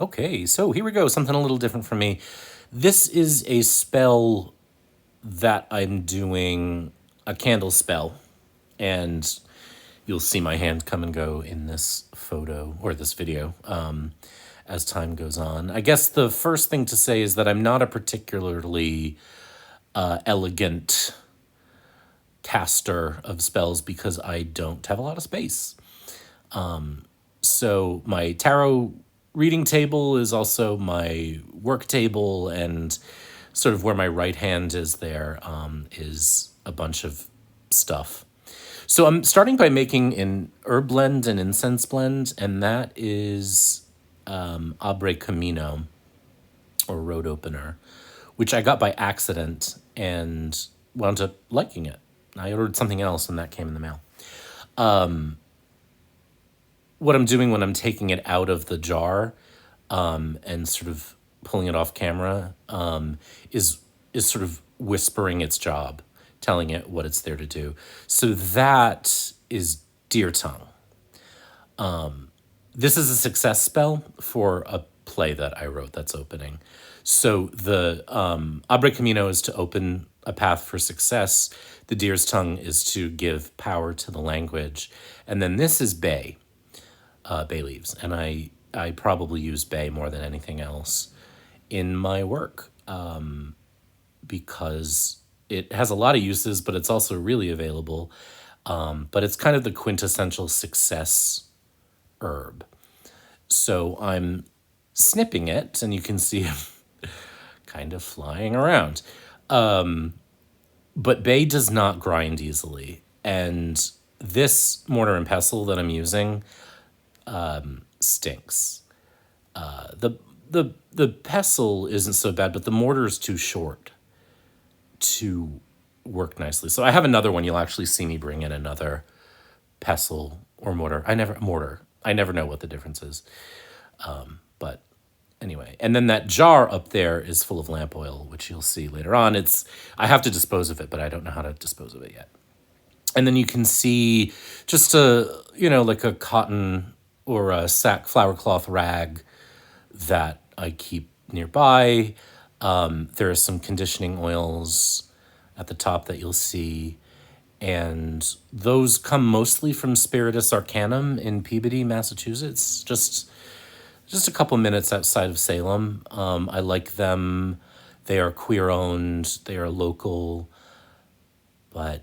Okay, so here we go. Something a little different for me. This is a spell that I'm doing, a candle spell. And you'll see my hand come and go in this photo or this video as time goes on. I guess the first thing to say is that I'm not a particularly elegant caster of spells because I don't have a lot of space. So my tarot reading table is also my work table, and sort of where my right hand is there is a bunch of stuff. So I'm starting by making an herb blend and incense blend, and that is Abre Camino, or Road Opener, which I got by accident and wound up liking it. I ordered something else, and that came in the mail. What I'm doing when I'm taking it out of the jar and sort of pulling it off camera is sort of whispering its job, telling it what it's there to do. So that is Deer Tongue. This is a success spell for a play that I wrote that's opening. So the Abre Camino is to open a path for success. The Deer's Tongue is to give power to the language. And then this is Bay, bay leaves. And I probably use bay more than anything else in my work because it has a lot of uses, but it's also really available. But it's kind of the quintessential success herb. So I'm snipping it, and you can see him kind of flying around. But bay does not grind easily. And this mortar and pestle that I'm using stinks. The pestle isn't so bad, but the mortar is too short to work nicely. So I have another one. You'll actually see me bring in another pestle or mortar. I never know what the difference is. But anyway, and then that jar up there is full of lamp oil, which you'll see later on. I have to dispose of it, but I don't know how to dispose of it yet. And then you can see just like a cotton or a sack flower cloth rag that I keep nearby. There are some conditioning oils at the top that you'll see. And those come mostly from Spiritus Arcanum in Peabody, Massachusetts. Just a couple minutes outside of Salem. I like them. They are queer-owned. They are local. But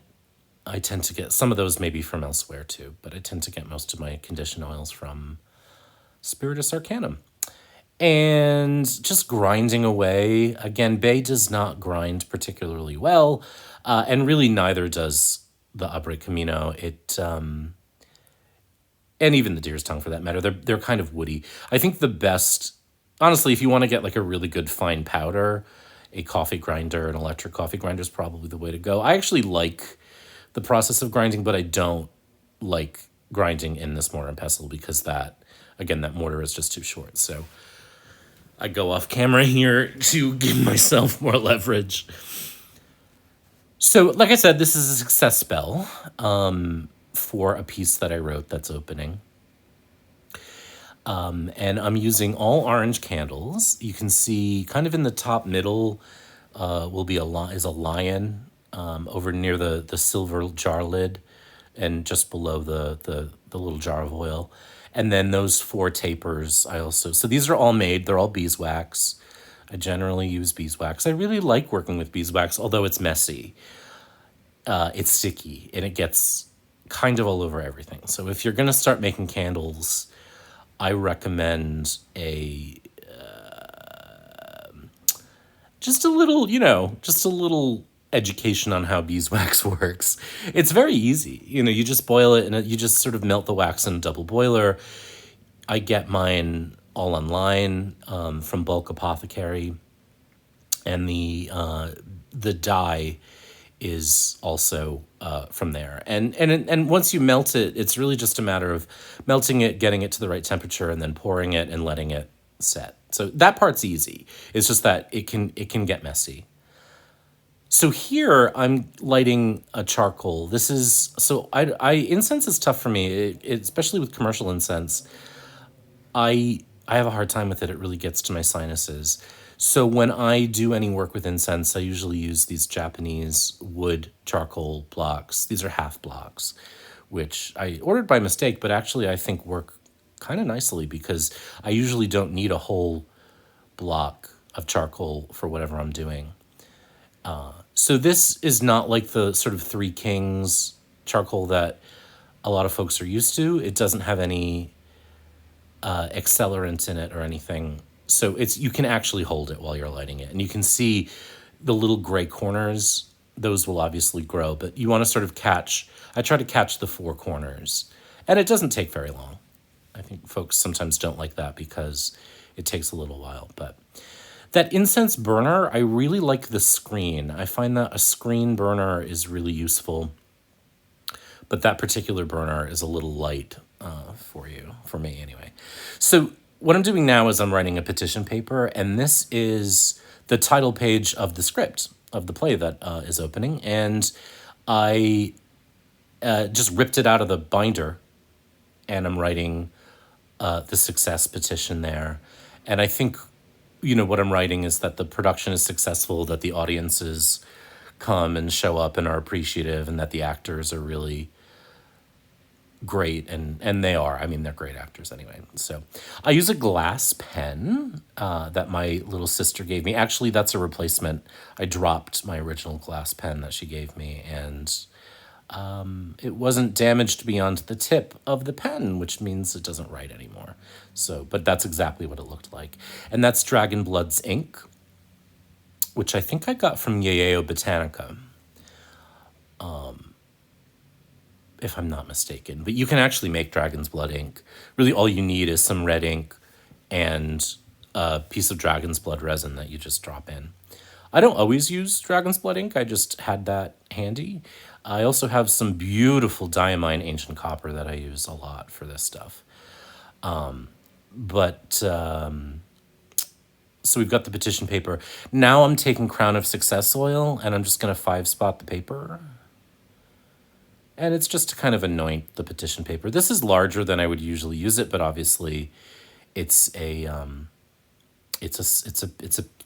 I tend to get some of those maybe from elsewhere too. But I tend to get most of my condition oils from Spiritus Arcanum. And just grinding away. Again, bay does not grind particularly well. And really neither does the Abre Camino. And even the Deer's Tongue for that matter, they're kind of woody. I think the best, honestly, if you want to get like a really good fine powder, a coffee grinder, an electric coffee grinder is probably the way to go. I actually like the process of grinding, but I don't like grinding in this mortar and pestle because that mortar is just too short. So I go off camera here to give myself more leverage. So, like I said, this is a success spell for a piece that I wrote that's opening. And I'm using all orange candles. You can see kind of in the top middle will be is a lion over near the silver jar lid and just below the little jar of oil. And then those 4 tapers so these are all made, they're all beeswax. I generally use beeswax. I really like working with beeswax, although it's messy. It's sticky, and it gets kind of all over everything. So if you're going to start making candles, I recommend just a little education on how beeswax works. It's very easy. You just boil it, and you just sort of melt the wax in a double boiler. I get mine all online from Bulk Apothecary, and the dye is also from there. And once you melt it, it's really just a matter of melting it, getting it to the right temperature, and then pouring it and letting it set. So that part's easy. It's just that it can get messy. So here I'm lighting a charcoal. Incense is tough for me, especially with commercial incense. I I have a hard time with it. It really gets to my sinuses. So when I do any work with incense, I usually use these Japanese wood charcoal blocks. These are half blocks, which I ordered by mistake, but actually I think work kind of nicely because I usually don't need a whole block of charcoal for whatever I'm doing. So this is not like the sort of Three Kings charcoal that a lot of folks are used to. It doesn't have any accelerant in it or anything. So you can actually hold it while you're lighting it. And you can see the little gray corners. Those will obviously grow, but you want to sort of I try to catch the four corners. And it doesn't take very long. I think folks sometimes don't like that because it takes a little while. But that incense burner, I really like the screen. I find that a screen burner is really useful. But that particular burner is a little light for me anyway. So what I'm doing now is I'm writing a petition paper, and this is the title page of the script of the play that is opening. And I just ripped it out of the binder, and I'm writing the success petition there. And I think, what I'm writing is that the production is successful, that the audiences come and show up and are appreciative, and that the actors are really great, and they are. I mean, they're great actors anyway. So I use a glass pen that my little sister gave me. Actually, that's a replacement. I dropped my original glass pen that she gave me, and it wasn't damaged beyond the tip of the pen, which means it doesn't write anymore. So, but that's exactly what it looked like. And that's Dragon Blood's ink, which I think I got from Yayeo Botanica, if I'm not mistaken. But you can actually make Dragon's Blood ink. Really, all you need is some red ink and a piece of Dragon's Blood resin that you just drop in. I don't always use Dragon's Blood ink. I just had that handy. I also have some beautiful Diamine Ancient Copper that I use a lot for this stuff. So we've got the petition paper. Now I'm taking Crown of Success oil, and I'm just going to 5-spot the paper. And it's just to kind of anoint the petition paper. This is larger than I would usually use it, but obviously it's a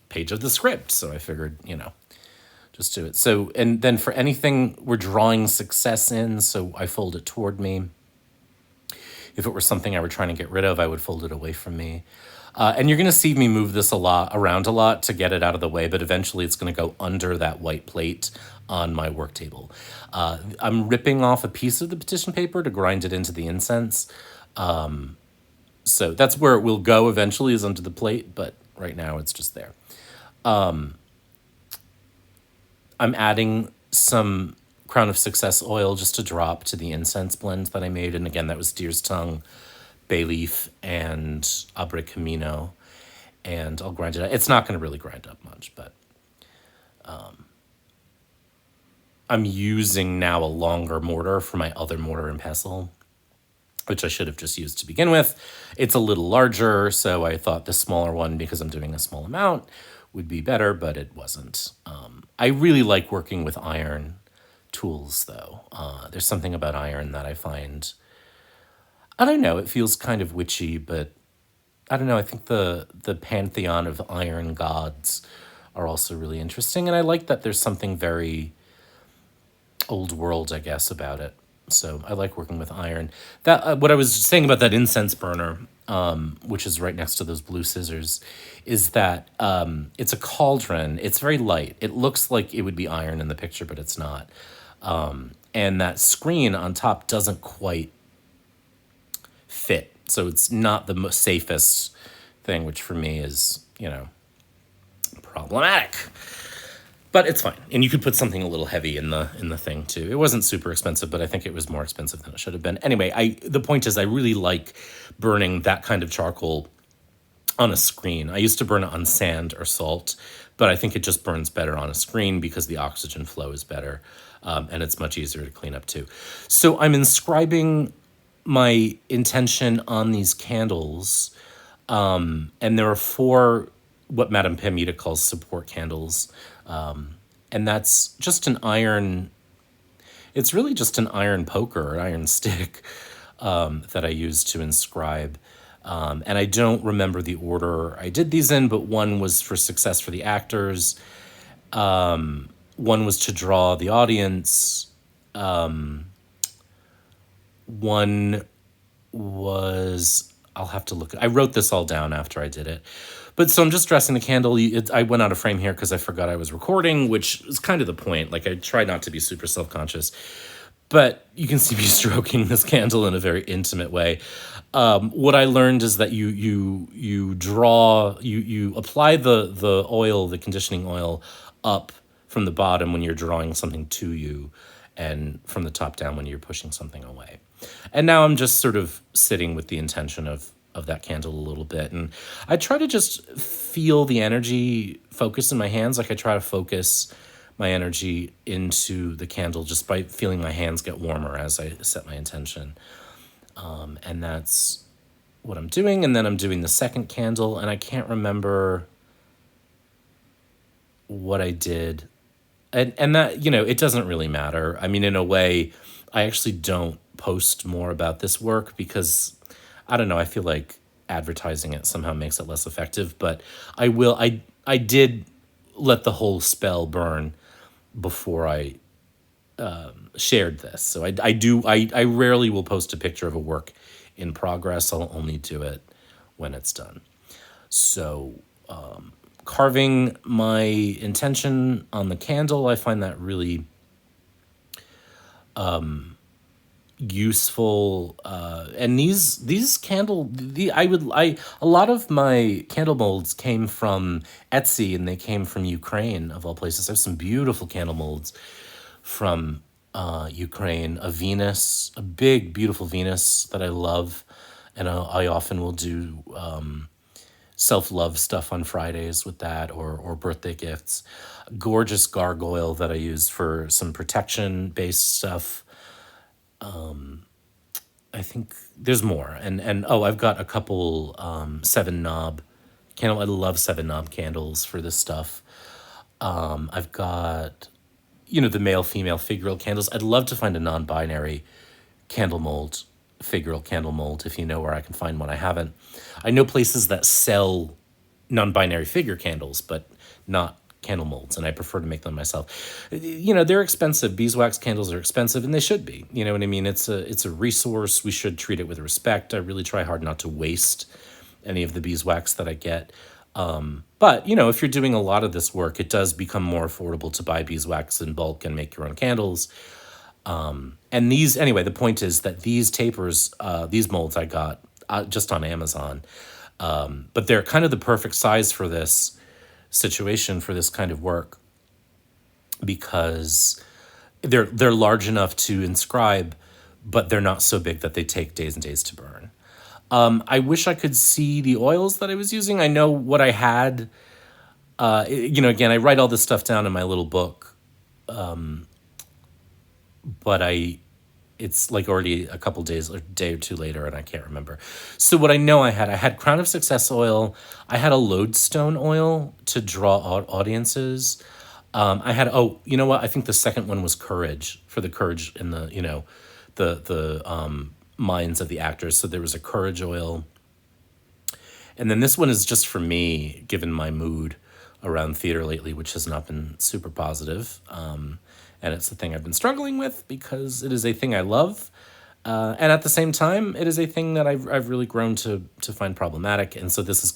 page of the script. So I figured, just do it. So, and then for anything we're drawing success in, so I fold it toward me. If it were something I were trying to get rid of, I would fold it away from me. And you're going to see me move this around a lot to get it out of the way, but eventually it's going to go under that white plate on my work table. I'm ripping off a piece of the petition paper to grind it into the incense. So that's where it will go eventually, is under the plate, but right now it's just there. I'm adding some Crown of Success oil just to drop to the incense blend that I made. And again, that was deer's tongue, bay leaf, and Abre Camino. And I'll grind it out. It's not going to really grind up much, but I'm using now a longer mortar for my other mortar and pestle, which I should have just used to begin with. It's a little larger, so I thought the smaller one, because I'm doing a small amount, would be better, but it wasn't. I really like working with iron tools, though. There's something about iron that I find, I don't know, it feels kind of witchy, but I don't know, I think the pantheon of iron gods are also really interesting, and I like that there's something very old world, I guess, about it. So I like working with iron. That what I was saying about that incense burner, which is right next to those blue scissors, is that it's a cauldron. It's very light. It looks like it would be iron in the picture, but it's not. And that screen on top doesn't quite fit. So it's not the most safest thing, which for me is, problematic. But it's fine. And you could put something a little heavy in the thing too. It wasn't super expensive, but I think it was more expensive than it should have been. Anyway, the point is I really like burning that kind of charcoal on a screen. I used to burn it on sand or salt, but I think it just burns better on a screen because the oxygen flow is better, and it's much easier to clean up too. So I'm inscribing my intention on these candles, and there are 4 what Madame Pamita calls support candles, and that's just an iron, it's really just an iron poker or iron stick that I use to inscribe. And I don't remember the order I did these in, but one was for success for the actors. One was to draw the audience. One was, I'll have to look. I wrote this all down after I did it. But so I'm just dressing the candle. I went out of frame here because I forgot I was recording, which is kind of the point. Like, I try not to be super self-conscious. But you can see me stroking this candle in a very intimate way. What I learned is that you apply the oil, the conditioning oil, up from the bottom when you're drawing something to you, and from the top down when you're pushing something away. And now I'm just sort of sitting with the intention of that candle a little bit, and I try to just feel the energy focus in my hands. Like, I try to focus my energy into the candle just by feeling my hands get warmer as I set my intention. And that's what I'm doing. And then I'm doing the second candle, and I can't remember what I did. And that, it doesn't really matter. I mean, in a way, I actually don't post more about this work because, I don't know, I feel like advertising it somehow makes it less effective. But I did let the whole spell burn before I shared this. So I rarely will post a picture of a work in progress. I'll only do it when it's done. So carving my intention on the candle, I find that really useful. And these candle, a lot of my candle molds came from Etsy, and they came from Ukraine, of all places. I have some beautiful candle molds from Ukraine, a Venus, a big, beautiful Venus that I love. And I often will do self-love stuff on Fridays with that, or birthday gifts. Gorgeous gargoyle that I use for some protection-based stuff. I think there's more. And I've got a couple 7-knob candle. I love 7-knob candles for this stuff. I've got, the male-female figural candles. I'd love to find a non-binary candle mold, figural candle mold, if you know where I can find one. I haven't. I know places that sell non-binary figure candles, but not candle molds, and I prefer to make them myself. They're expensive. Beeswax candles are expensive, and they should be. You know what I mean? It's a resource. We should treat it with respect. I really try hard not to waste any of the beeswax that I get. But, if you're doing a lot of this work, it does become more affordable to buy beeswax in bulk and make your own candles. And these, anyway, the point is that these tapers, these molds I got just on Amazon, but they're kind of the perfect size for this situation, for this kind of work, because they're large enough to inscribe, but they're not so big that they take days and days to burn. I wish I could see the oils that I was using. I know what I had. Again, I write all this stuff down in my little book, but it's like already a couple days, a day or two later, and I can't remember. So what I know I had Crown of Success oil. I had a lodestone oil to draw audiences. I had, you know what? I think the second one was courage, for the courage in the, the minds of the actors. So there was a courage oil. And then this one is just for me, given my mood around theater lately, which has not been super positive. And it's the thing I've been struggling with because it is a thing I love. And at the same time, it is a thing that I've really grown to find problematic. And so this is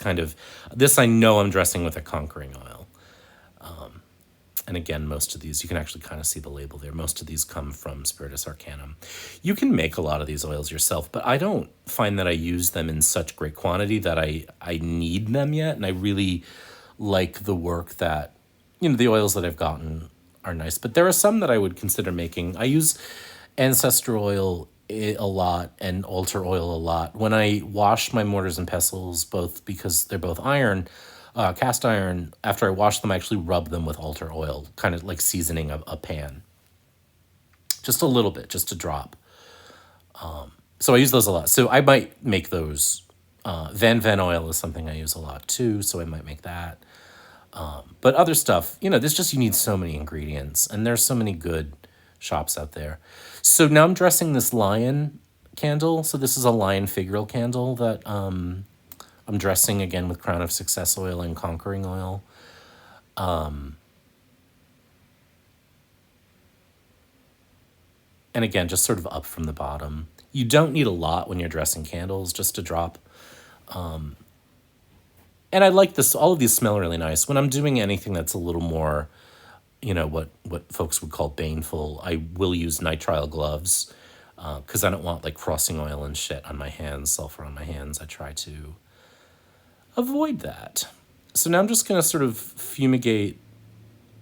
this I know I'm dressing with a conquering oil. And again, most of these, you can actually kind of see the label there. Most of these come from Spiritus Arcanum. You can make a lot of these oils yourself, but I don't find that I use them in such great quantity that I need them yet. And I really like the work that, the oils that I've gotten are nice. But there are some that I would consider making. I use ancestor oil a lot and altar oil a lot. When I wash my mortars and pestles, both because they're both iron, cast iron, after I wash them, I actually rub them with altar oil, kind of like seasoning a pan. Just a little bit, just a drop. So I use those a lot. So I might make those. Van oil is something I use a lot too, so I might make that. But other stuff, this just, you need so many ingredients, and there's so many good shops out there. So now I'm dressing this lion. candle. So this is a lion figural candle that I'm dressing again with Crown of Success oil and Conquering oil. And again, just sort of up from the bottom. You don't need a lot when you're dressing candles, just a drop. And I like this. All of these smell really nice. When I'm doing anything that's a little more, what folks would call baneful, I will use nitrile gloves because I don't want like crossing oil and shit on my hands, sulfur on my hands. I try to avoid that. So now I'm just going to sort of fumigate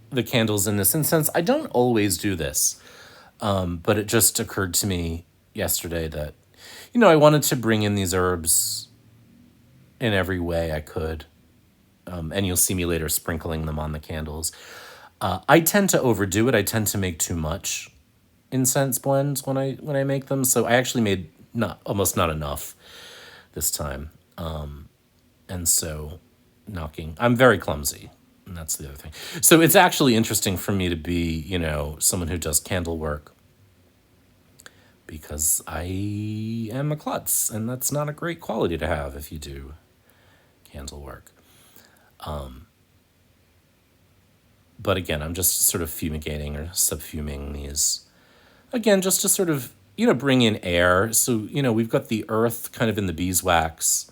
the candles in this incense. I don't always do this, but it just occurred to me yesterday that, I wanted to bring in these herbs in every way I could. And you'll see me later sprinkling them on the candles. I tend to overdo it. I tend to make too much incense blends when I make them. So I actually made almost not enough this time. And so I'm very clumsy. And that's the other thing. So it's actually interesting for me to be, someone who does candle work, because I am a klutz, and that's not a great quality to have if you do candle work. But again, I'm just sort of fumigating or subfuming these. Again, just to sort of, bring in air. So, we've got the earth kind of in the beeswax,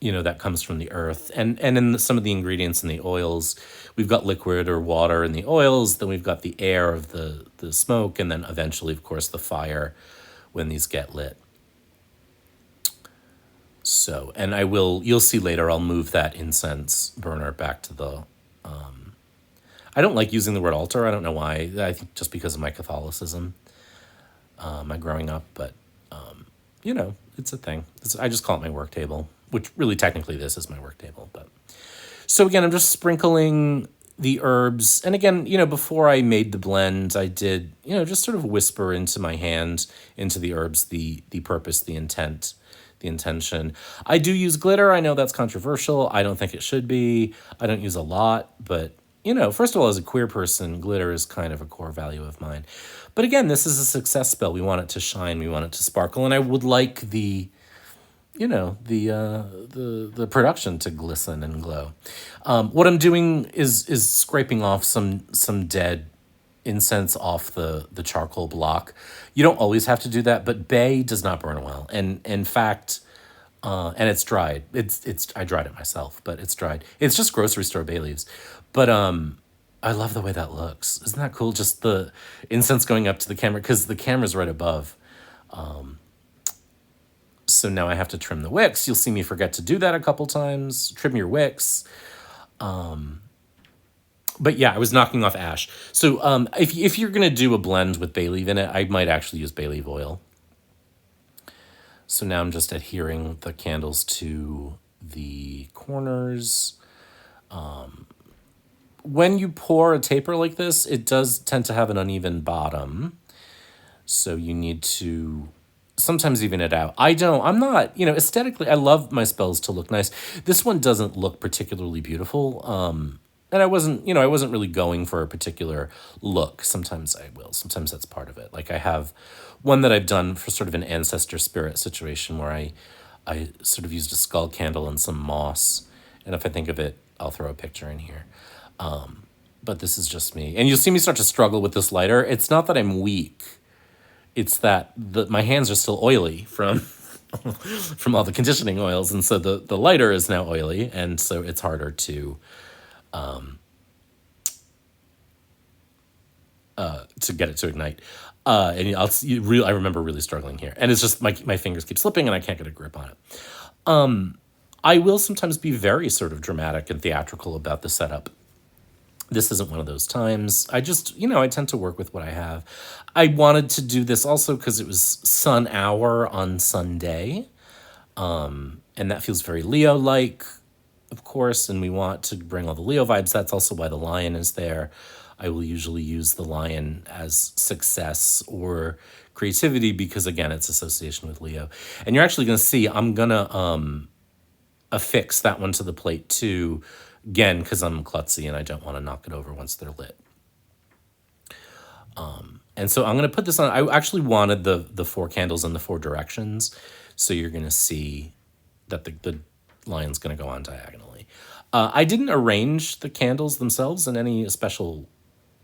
that comes from the earth. And in some of the ingredients in the oils, we've got liquid or water in the oils, then we've got the air of the smoke, and then eventually, of course, the fire when these get lit. So, and you'll see later, I'll move that incense burner back to the, I don't like using the word altar. I don't know why. I think just because of my Catholicism, my growing up, but, it's a thing. I just call it my work table, which really technically this is my work table. But so again, I'm just sprinkling the herbs. And again, before I made the blend, I did, just sort of whisper into my hand, into the herbs, the purpose, the intent, the intention. I do use glitter. I know that's controversial. I don't think it should be. I don't use a lot, but first of all, as a queer person, glitter is kind of a core value of mine. But again, this is a success spell. We want it to shine. We want it to sparkle. And I would like the production to glisten and glow. What I'm doing is scraping off some dead incense off the charcoal block. You don't always have to do that, but bay does not burn well. And in fact, and it's dried. I dried it myself, but it's dried. It's just grocery store bay leaves. But I love the way that looks. Isn't that cool? Just the incense going up to the camera, because the camera's right above. So now I have to trim the wicks. You'll see me forget to do that a couple times. Trim your wicks. But yeah, I was knocking off ash. So if you're going to do a blend with bay leaf in it, I might actually use bay leaf oil. So now I'm just adhering the candles to the corners. When you pour a taper like this, it does tend to have an uneven bottom. So you need to sometimes even it out. I'm not, aesthetically, I love my spells to look nice. This one doesn't look particularly beautiful. And I wasn't really going for a particular look. Sometimes I will. Sometimes that's part of it. Like I have one that I've done for sort of an ancestor spirit situation where I sort of used a skull candle and some moss. And if I think of it, I'll throw a picture in here. But this is just me. And you'll see me start to struggle with this lighter. It's not that I'm weak. It's that my hands are still oily from from all the conditioning oils. And so the lighter is now oily. And so it's harder to get it to ignite. And I remember really struggling here. And it's just my fingers keep slipping and I can't get a grip on it. I will sometimes be very sort of dramatic and theatrical about the setup. This isn't one of those times. I just, I tend to work with what I have. I wanted to do this also because it was sun hour on Sunday. And that feels very Leo-like, of course, and we want to bring all the Leo vibes. That's also why the lion is there. I will usually use the lion as success or creativity because, again, it's association with Leo. And you're actually going to see I'm going to affix that one to the plate too, again, because I'm klutzy and I don't want to knock it over once they're lit. And so I'm going to put this on. I actually wanted the four candles in the four directions. So you're going to see that the lion's going to go on diagonally. I didn't arrange the candles themselves in any special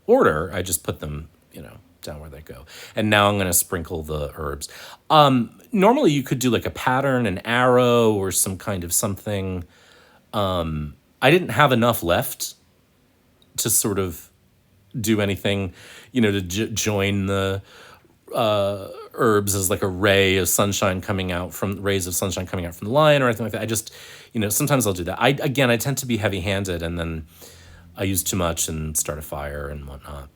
order. I just put them, down where they go. And now I'm going to sprinkle the herbs. Normally you could do like a pattern, an arrow, or some kind of something. I didn't have enough left to sort of do anything, to join the herbs as like a ray of sunshine coming out from rays of sunshine coming out from the lion or anything like that. I just, sometimes I'll do that. I tend to be heavy handed, and then I use too much and start a fire and whatnot.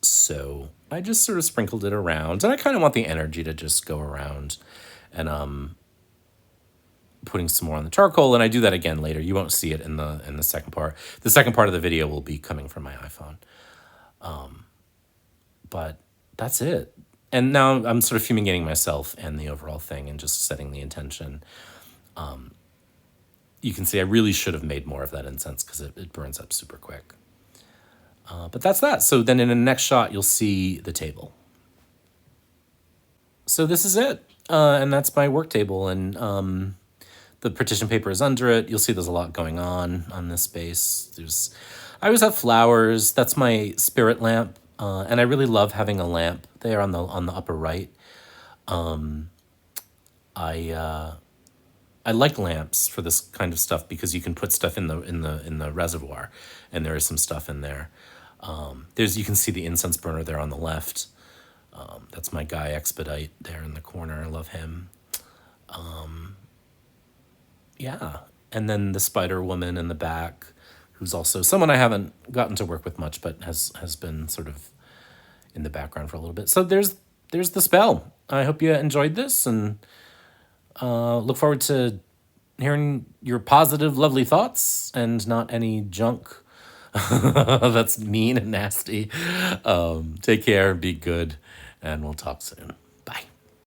So I just sort of sprinkled it around, and I kind of want the energy to just go around, and putting some more on the charcoal, and I do that again later. You won't see it in the second part. The second part of the video will be coming from my iPhone. But that's it. And now I'm sort of fumigating myself and the overall thing and just setting the intention. You can see I really should have made more of that incense because it burns up super quick. But that's that. So then in the next shot, you'll see the table. So this is it. And that's my work table. And the petition paper is under it. You'll see there's a lot going on this space. I always have flowers. That's my spirit lamp. And I really love having a lamp there on the upper right. I like lamps for this kind of stuff because you can put stuff in the reservoir, and there is some stuff in there. You can see the incense burner there on the left. That's my guy Expedite there in the corner. I love him. Yeah, and then the spider woman in the back, who's also someone I haven't gotten to work with much, but has been sort of in the background for a little bit. So there's the spell. I hope you enjoyed this, and look forward to hearing your positive, lovely thoughts and not any junk that's mean and nasty. Take care, be good, and we'll talk soon.